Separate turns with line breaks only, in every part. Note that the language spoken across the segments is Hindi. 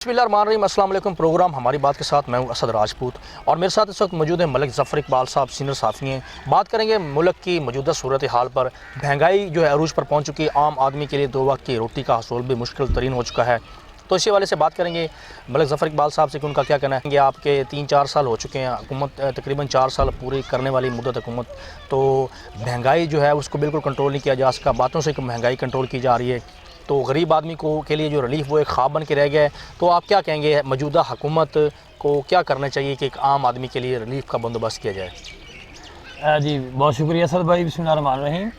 बिस्मिल्लाहिर्रहमानिर्रहीम। अस्सलाम वालेकुम। प्रोग्राम हमारी बात के साथ मैं हूं असद राजपूत और मेरे साथ इस वक्त मौजूद है मलिक ज़फ़र इकबाल साहब, सीनियर साफ़ी हैं। बात करेंगे मुल्क की मौजूदा सूरत हाल पर। महंगाई जो है अरूज पर पहुंच चुकी है। आम आदमी के लिए दो वक्त की रोटी का हसूल भी मुश्किल तरीन हो चुका है। तो इसी वाले से बात करेंगे मलिक ज़फ़र इकबाल साहब से कि उनका क्या कहना है। आपके 3-4 साल हो चुके हैं हुकूमत, तकरीबन 4 साल पूरी करने वाली मुद्दत हुकूमत, तो महंगाई जो है उसको बिल्कुल कंट्रोल नहीं किया जा सका। बातों से महंगाई कंट्रोल की जा रही है, तो गरीब आदमी को के लिए जो रिलीफ वो एक ख्वाब बन के रह गया है। तो आप क्या कहेंगे, मौजूदा हुकूमत को क्या करना चाहिए कि एक आम आदमी के लिए रिलीफ का बंदोबस्त किया जाए?
जी बहुत शुक्रिया सर भाई। बिस्मिल्लाहिर्रहमानिर्रहीम।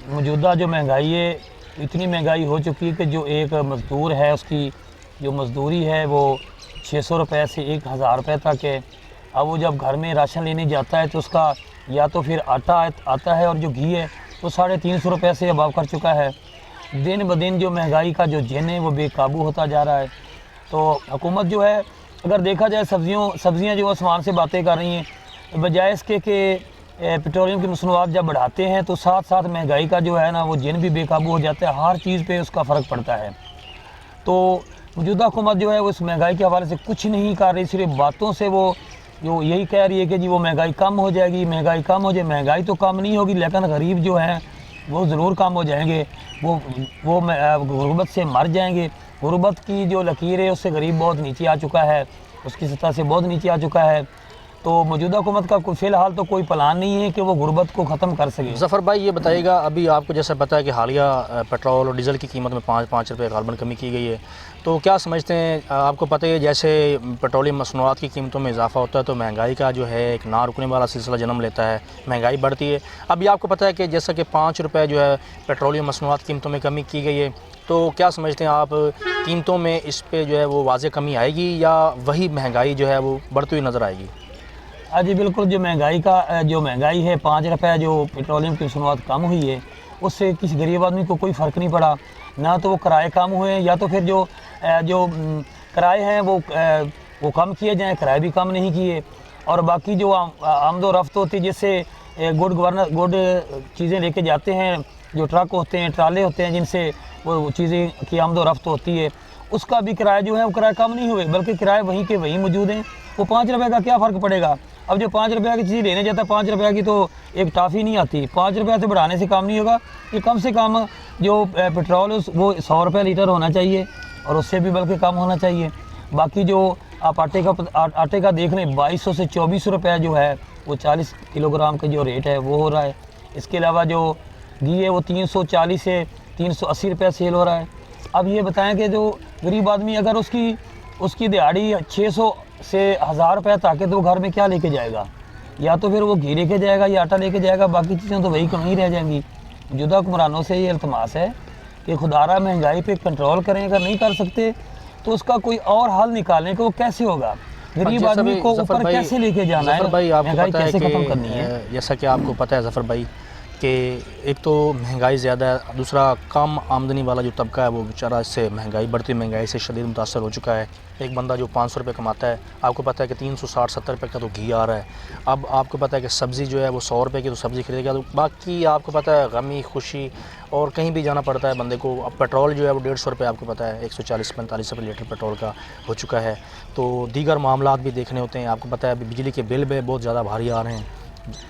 मौजूदा जो महंगाई है, इतनी महंगाई हो चुकी है कि जो एक मज़दूर है उसकी जो मज़दूरी है वो 600 रुपये से 1000 रुपये तक है। अब वो जब घर में राशन लेने जाता है तो उसका या तो फिर आटा आता है और जो घी है वो 350 रुपये से अबाव कर चुका है। दिन ब दिन जो महंगाई का जो जन है वो बेकाबू होता जा रहा है। तो हुकूमत जो है, अगर देखा जाए सब्ज़ियाँ जो आसमान से बातें कर रही हैं, बजाय इसके कि पेट्रोलियम की मसनूआत जब बढ़ाते हैं तो साथ साथ महंगाई का जो है ना वो जन भी बेकाबू हो जाता है। हर चीज़ पे उसका फ़र्क पड़ता है। तो मौजूदा हुकूमत जो है वो इस महंगाई के हवाले से कुछ नहीं कर रही, सिर्फ बातों से वो जो यही कह रही है कि जी वो महंगाई कम हो जाएगी, महंगाई कम हो जाए। महंगाई तो कम नहीं होगी, लेकिन गरीब जो हैं वो ज़रूर कम हो जाएंगे। वो गुर्बत से मर जाएंगे। गुर्बत की जो लकीर है उससे गरीब बहुत नीचे आ चुका है, उसकी सतह से बहुत नीचे आ चुका है। तो मौजूदा हुकूमत का फ़िलहाल तो कोई प्लान नहीं है कि वो गुर्बत को ख़त्म कर सके।
ज़फ़र भाई ये बताइएगा, अभी आपको जैसा पता है कि हालिया पेट्रोल और डीज़ल की कीमत में 5 रुपये गालबन कमी की गई है, तो क्या समझते हैं, आपको पता है जैसे पेट्रोलियम मसनूआत की कीमतों में इजाफा होता है तो महंगाई का जो है एक ना रुकने वाला सिलसिला जन्म लेता है, महंगाई बढ़ती है। अभी आपको पता है कि जैसा कि 5 रुपये जो है पेट्रोलियम मसनूआत कीमतों में कमी की गई है, तो क्या समझते हैं आप, कीमतों में इस पर जो है वो वाज़ेह कमी आएगी या वही महंगाई जो है वो बढ़ती हुई नज़र आएगी?
जी बिल्कुल। जो महंगाई है 5 रुपये जो पेट्रोलियम की मसनूआत कम हुई है उससे किसी गरीब आदमी को कोई फ़र्क नहीं पड़ा। ना तो वो किराए कम हुए या तो फिर जो किराए हैं वो कम किए जाएँ, किराए भी कम नहीं किए। और बाकी जो आमदो रफ्त होती है, जैसे गुड चीज़ें लेके जाते हैं, जो ट्रक होते हैं, ट्राले होते हैं जिनसे वो चीज़ें की आमदो रफ्त होती है, उसका भी किराया जो है वो किराया कम नहीं हुए, बल्कि किराए वहीं के वहीं मौजूद हैं। वो 5 रुपये का क्या फ़र्क पड़ेगा। अब जो 5 रुपये की चीज़ लेने जाता है, 5 रुपये की तो एक टाफ़ी नहीं आती। 5 रुपये से बढ़ाने से काम नहीं होगा। ये कम से कम जो पेट्रोल है वो 100 रुपये लीटर होना चाहिए और उससे भी बल्कि कम होना चाहिए। बाकी जो आप आटे का देख लें, 2200 से 2400 रुपये जो है वो 40 किलोग्राम का जो रेट है वो हो रहा है। इसके अलावा जो घी है वो 340 से 380 रुपये सेल हो रहा है। अब ये बताएं कि जो गरीब आदमी अगर उसकी दिहाड़ी 600 से 1000 रुपये तक है तो वो घर में क्या लेके जाएगा। या तो फिर वो घी लेके जाएगा या आटा लेके जाएगा, बाकी चीज़ें तो वही कहीं रह जाएंगी। मौजूदा हुक्मरानों से ये इल्तमास है कि खुदारा महंगाई पे कंट्रोल करें। अगर नहीं कर सकते तो उसका कोई और हल निकालें कि वो कैसे होगा, गरीब आदमी को ऊपर कैसे लेके जाना है, महंगाई कैसे ख़त्म करनी है।
जैसा कि आपको पता है ज़फ़र भाई कि एक तो महंगाई ज़्यादा है, दूसरा कम आमदनी वाला जो तबका है वो बेचारा इससे बढ़ती महंगाई से शदीद मुतासर हो चुका है। एक बंदा जो 500 रुपये कमाता है, आपको पता है कि 360-70 रुपये का तो घी आ रहा है। अब आपको पता है कि सब्ज़ी जो है वो 100 रुपये की तो सब्ज़ी खरीदेगा, तो बाकी आपको पता है गमी खुशी और कहीं भी जाना पड़ता है बंदे को। अब पेट्रोल जो है वो 150 रुपये, आपको पता है 140-45 रुपये लीटर पेट्रोल का हो चुका है। तो दीगर मामलात भी देखने होते हैं। आपको पता है अभी बिजली के बिल भी बहुत ज़्यादा भारी आ रहे हैं।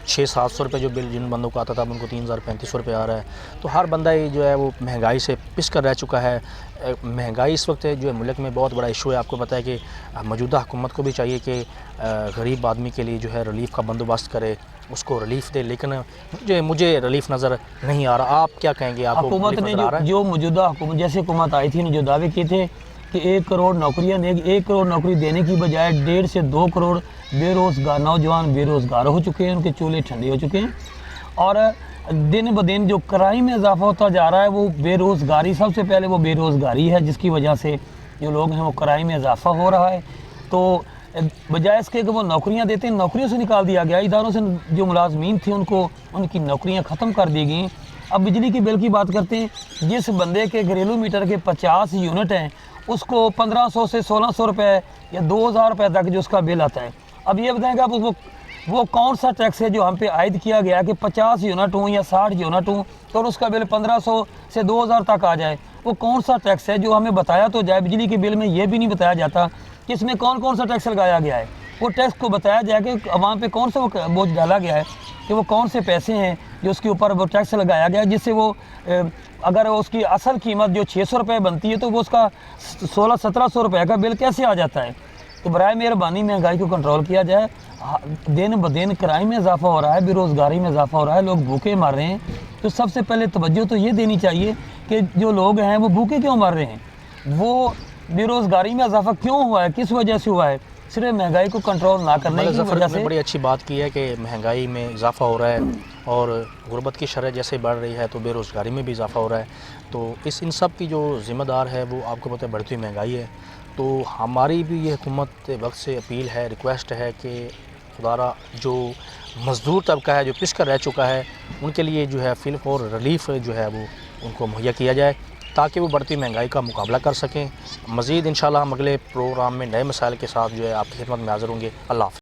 600-700 रुपये जो बिल जिन बंदों को आता था अब उनको 3035 रुपये आ रहा है। तो हर बंदा ही जो है वो महंगाई से पिस कर रह चुका है। महंगाई इस वक्त जो है मुल्क में बहुत बड़ा इशू है। आपको पता है कि मौजूदा हुकूमत को भी चाहिए कि गरीब आदमी के लिए जो है रिलीफ का बंदोबस्त करे, उसको रिलीफ दे, लेकिन मुझे रिलीफ नज़र नहीं आ रहा। आप क्या कहेंगे, आपको
हुकूमत ने जो मौजूदा हुकूमत जैसे हुकूमत आई थी जो दावे किए थे कि 1 करोड़ नौकरियाँ देगी, 1 करोड़ नौकरी देने की बजाय 1.5 से 2 करोड़ बेरोज़गार नौजवान बेरोज़गार हो चुके हैं, उनके चूल्हे ठंडे हो चुके हैं। और दिन ब दिन जो क्राइम में इजाफा होता जा रहा है वो बेरोज़गारी, सबसे पहले वो बेरोज़गारी है जिसकी वजह से जो लोग हैं वो क्राइम में इजाफा हो रहा है। तो बजाय इसके कि वो नौकरियां देते हैं, नौकरियों से निकाल दिया गया। इदारों से जो मुलाजमीन थे उनकी नौकरियां ख़त्म कर दी गई। अब बिजली के बिल की बात करते हैं, जिस बंदे के घरेलू मीटर के 50 यूनिट हैं उसको 1500 से 1600 रुपये या 2000 रुपये तक जो उसका बिल आता है। अब ये बताएंगे आप वो कौन सा टैक्स है जो हम पे आयद किया गया कि 50 यूनिट हूँ या 60 यूनिट हूँ तो उसका बिल 1500 से 2000 तक आ जाए। वो कौन सा टैक्स है जो हमें बताया तो जाए। बिजली के बिल में ये भी नहीं बताया जाता कि इसमें कौन कौन सा टैक्स लगाया गया है। वो टैक्स को बताया जाए कि अवाम पे कौन सा वो बोझ डाला गया है, कि वो कौन से पैसे हैं जो उसके ऊपर वो टैक्स लगाया गया है, जिससे वो अगर उसकी असल कीमत जो 600 रुपये बनती है तो वो उसका 1600-1700 रुपये का बिल कैसे आ जाता है। तो बराए मेहरबानी महंगाई को कंट्रोल किया जाए। दिन ब दिन क्राइम में इजाफा हो रहा है, बेरोज़गारी में इजाफा हो रहा है, लोग भूखे मर रहे हैं। तो सबसे पहले तवज्जो तो ये देनी चाहिए कि जो लोग हैं वो भूखे क्यों मर रहे हैं, वो बेरोज़गारी में इजाफा क्यों हुआ है, किस वजह से हुआ है। सिर्फ महंगाई को कंट्रोल ना करने की वजह से
बड़ी अच्छी बात की है कि महंगाई में इजाफा हो रहा है और गुर्बत की शरह जैसे बढ़ रही है तो बेरोज़गारी में भी इजाफा हो रहा है। तो इन सब की जो ज़िम्मेदार है वो आपको पता है बढ़ती हुई महंगाई है। तो हमारी भी ये हुकूमत वक्त से अपील है, रिक्वेस्ट है कि खुदारा जो मज़दूर तबका है जो पिस कर रह चुका है उनके लिए जो है फ़िलफ़ौर रिलीफ़ जो है वो उनको मुहैया किया जाए ताकि वो बढ़ती महंगाई का मुकाबला कर सकें। मज़ीद इंशाल्लाह हम अगले प्रोग्राम में नए मसाइल के साथ जो है आपकी खिदमत में हाज़िर होंगे। अल्लाह हाफ़िज़।